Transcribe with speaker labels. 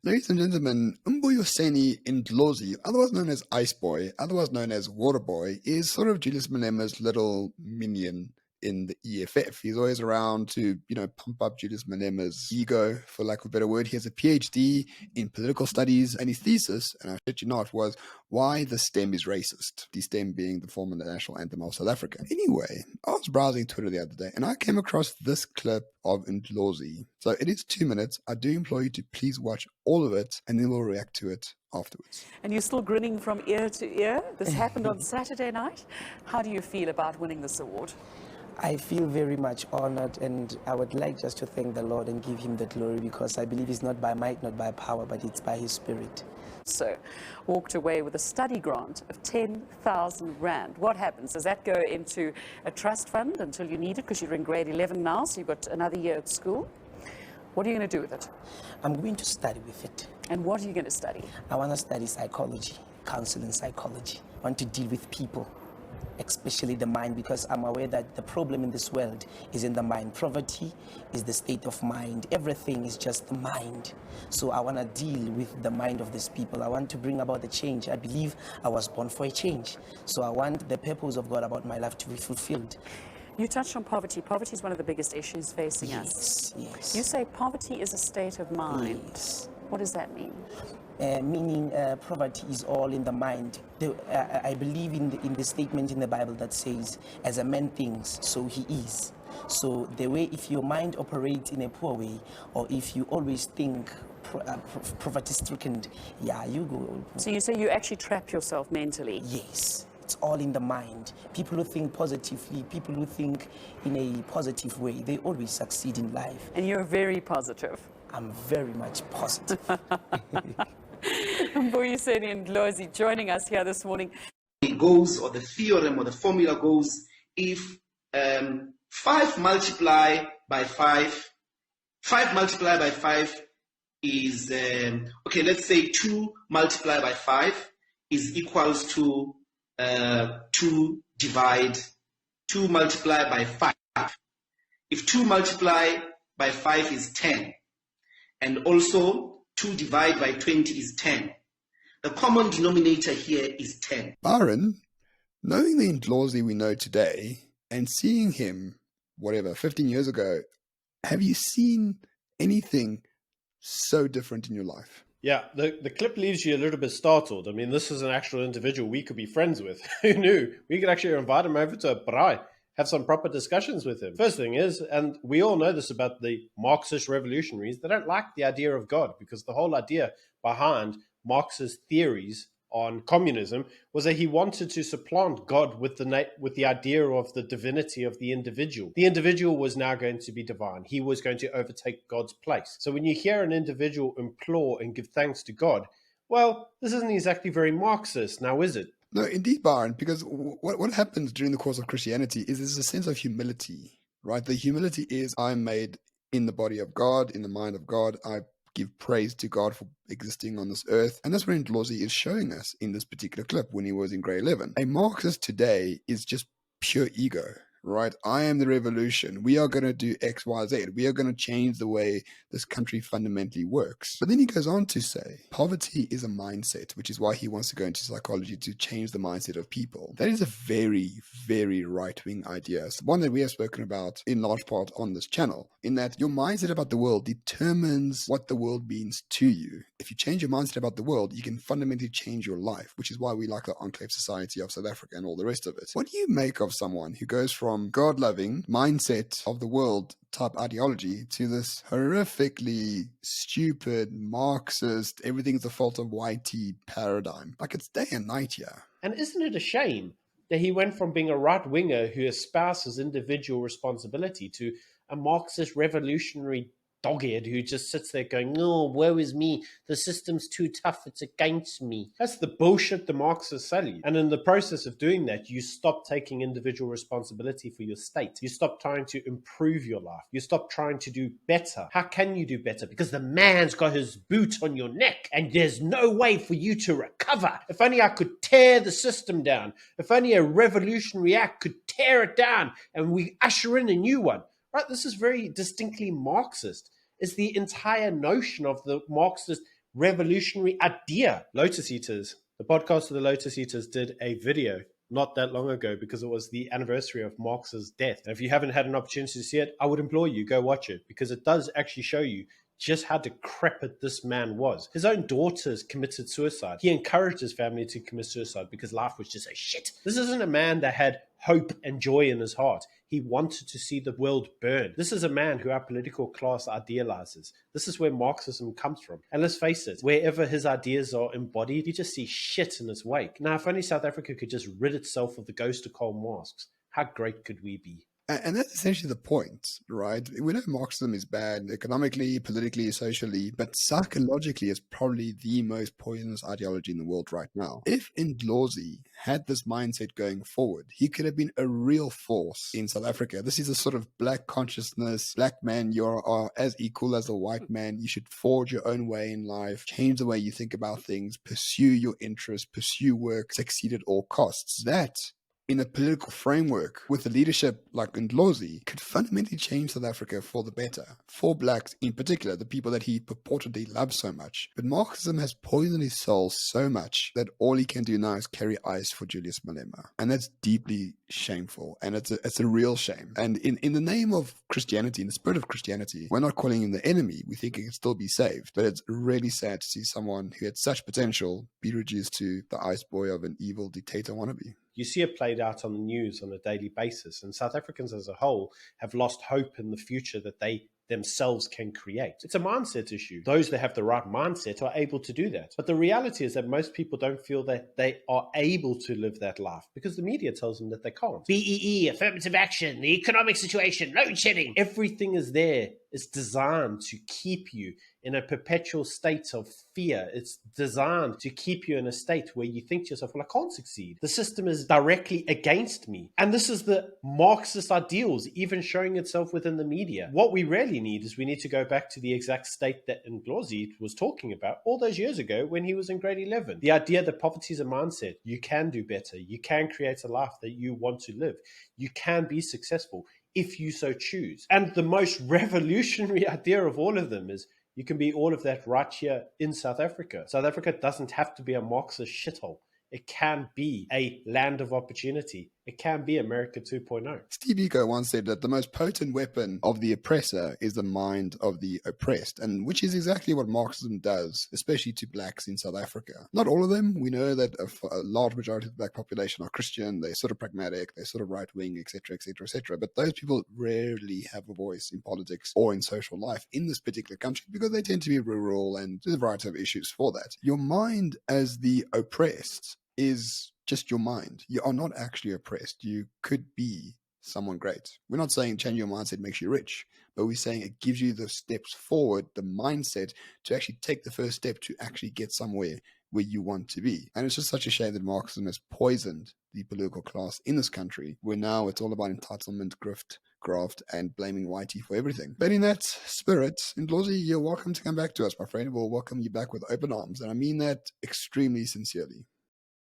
Speaker 1: Ladies and gentlemen, Umbuyoseni Ndlozi, otherwise known as Ice Boy, otherwise known as Water Boy, is sort of Julius Malema's little minion in the EFF. He's always around to, pump up Julius Malema's ego, for lack of a better word. He has a PhD in political studies, and his thesis, and I shit you not, was why the stem is racist. The stem being the former national anthem of South Africa. Anyway, I was browsing Twitter the other day, and I came across this clip of Ndlozi. So it is 2 minutes. I do implore you to please watch all of it, and then we'll react to it afterwards.
Speaker 2: And you're still grinning from ear to ear. This happened on Saturday night. How do you feel about winning this award?
Speaker 3: I feel very much honored, and I would like just to thank the Lord and give him the glory, because I believe it's not by might, not by power, but it's by his spirit.
Speaker 2: So, walked away with a study grant of 10,000 Rand. What happens? Does that go into a trust fund until you need it, because you're in grade 11 now, so you've got another year at school? What are you going to do with it?
Speaker 3: I'm going to study with it.
Speaker 2: And what are you going to study?
Speaker 3: I want to study psychology, counseling psychology. I want to deal with people, especially the mind, because I'm aware that the problem in this world is in the mind. Poverty is the state of mind. Everything is just the mind. So I want to deal with the mind of these people. I want to bring about the change. I believe I was born for a change. So I want the purpose of God about my life to be fulfilled.
Speaker 2: You touched on poverty. Poverty is one of the biggest issues facing us.
Speaker 3: Yes.
Speaker 2: You say poverty is a state of mind.
Speaker 3: Yes.
Speaker 2: What does that mean?
Speaker 3: Meaning poverty is all in the mind. I believe in the statement in the Bible that says, as a man thinks, so he is. So the way, if your mind operates in a poor way, or if you always think poverty-stricken, you go.
Speaker 2: So you say you actually trap yourself mentally?
Speaker 3: Yes. It's all in the mind. People who think positively, people who think in a positive way, they always succeed in life.
Speaker 2: And you're very positive.
Speaker 3: I'm very much positive.
Speaker 2: Mbuyiseni Ndlozi joining us here this morning.
Speaker 4: It goes, or the theorem or the formula goes, if 5 multiply by 5, 5 multiply by 5 is, okay, let's say 2 multiply by 5 is equals to 2 multiply by 5. If 2 multiply by 5 is 10, and also 2 divide by 20 is 10. The common denominator here is 10.
Speaker 1: Byron, knowing the Ndlozi we know today, and seeing him, 15 years ago, have you seen anything so different in your life?
Speaker 5: Yeah, the clip leaves you a little bit startled. I mean, this is an actual individual we could be friends with. Who knew? We could actually invite him over to a braai, have some proper discussions with him. First thing is, and we all know this about the Marxist revolutionaries, they don't like the idea of God, because the whole idea behind Marxist theories on communism was that he wanted to supplant God with the idea of the divinity of the individual. The individual was now going to be divine. He was going to overtake God's place. So when you hear an individual implore and give thanks to God, well, this isn't exactly very Marxist, now is it?
Speaker 1: No, indeed, Byron, because what happens during the course of Christianity is there's a sense of humility, right? The humility is, I'm made in the body of God, in the mind of God. I give praise to God for existing on this earth. And that's what Ndlozi is showing us in this particular clip when he was in grade 11. A Marxist today is just pure ego, right? I am the revolution. We are going to do X, Y, Z. We are going to change the way this country fundamentally works. But then he goes on to say, poverty is a mindset, which is why he wants to go into psychology to change the mindset of people. That is a very, very right-wing idea. It's one that we have spoken about in large part on this channel, in that your mindset about the world determines what the world means to you. If you change your mindset about the world, you can fundamentally change your life, which is why we like the enclave society of South Africa and all the rest of it. What do you make of someone who goes from God-loving mindset of the world type ideology to this horrifically stupid Marxist, everything's the fault of YT paradigm? Like, it's day and night here.
Speaker 5: And isn't it a shame that he went from being a right-winger who espouses individual responsibility to a Marxist revolutionary doghead who just sits there going, no, woe is me, the system's too tough, it's against me. That's the bullshit the Marxists sell you. And in the process of doing that, you stop taking individual responsibility for your state. You stop trying to improve your life. You stop trying to do better. How can you do better? Because the man's got his boot on your neck and there's no way for you to recover. If only I could tear the system down. If only a revolutionary act could tear it down and we usher in a new one. Right, this is very distinctly Marxist. It's the entire notion of the Marxist revolutionary idea. Lotus Eaters, the podcast of the Lotus Eaters did a video not that long ago because it was the anniversary of Marx's death. And if you haven't had an opportunity to see it, I would implore you, go watch it, because it does actually show you just how decrepit this man was. His own daughters committed suicide. He encouraged his family to commit suicide because life was just a shit. This isn't a man that had hope and joy in his heart. He wanted to see the world burn. This is a man who our political class idealizes. This is where Marxism comes from. And let's face it, wherever his ideas are embodied, you just see shit in its wake. Now, if only South Africa could just rid itself of the ghost of Karl Marx, how great could we be?
Speaker 1: And that's essentially the point, right? We know Marxism is bad economically, politically, socially, but psychologically it's probably the most poisonous ideology in the world right now. If Ndlozi had this mindset going forward, he could have been a real force in South Africa. This is a sort of black consciousness. Black men, you are as equal as a white man. You should forge your own way in life, change the way you think about things, pursue your interests, pursue work, succeed at all costs. That, in a political framework with a leadership like Ndlozi, could fundamentally change South Africa for the better, for blacks in particular, the people that he purportedly loves so much. But Marxism has poisoned his soul so much that all he can do now is carry ice for Julius Malema. And that's deeply shameful, and it's a real shame. And in the name of Christianity, in the spirit of Christianity, we're not calling him the enemy. We think he can still be saved. But it's really sad to see someone who had such potential be reduced to the ice boy of an evil dictator wannabe.
Speaker 5: You see it played out on the news on a daily basis, and South Africans as a whole have lost hope in the future that they themselves can create. It's a mindset issue. Those that have the right mindset are able to do that. But the reality is that most people don't feel that they are able to live that life because the media tells them that they can't. BEE, affirmative action, the economic situation, load shedding. Everything is there. It's designed to keep you in a perpetual state of fear. It's designed to keep you in a state where you think to yourself, well, I can't succeed. The system is directly against me. And this is the Marxist ideals even showing itself within the media. What we really need is we need to go back to the exact state that Ndlozi was talking about all those years ago when he was in grade 11. The idea that poverty is a mindset. You can do better. You can create a life that you want to live. You can be successful if you so choose. And the most revolutionary idea of all of them is you can be all of that right here in South Africa. South Africa doesn't have to be a Marxist shithole. It can be a land of opportunity. It can be America 2.0.
Speaker 1: Steve Biko once said that the most potent weapon of the oppressor is the mind of the oppressed, and which is exactly what Marxism does, especially to blacks in South Africa. Not all of them. We know that a large majority of the black population are Christian. They're sort of pragmatic. They're sort of right-wing, etc., etc., etc. But those people rarely have a voice in politics or in social life in this particular country because they tend to be rural, and there's a variety of issues for that. Your mind as the oppressed is just your mind. You are not actually oppressed. You could be someone great. We're not saying changing your mindset makes you rich, but we're saying it gives you the steps forward, the mindset to actually take the first step to actually get somewhere where you want to be. And it's just such a shame that Marxism has poisoned the political class in this country, where now it's all about entitlement, grift, graft, and blaming Whitey for everything. But in that spirit, Ndlozi, you're welcome to come back to us, my friend. We'll welcome you back with open arms, and I mean that extremely sincerely.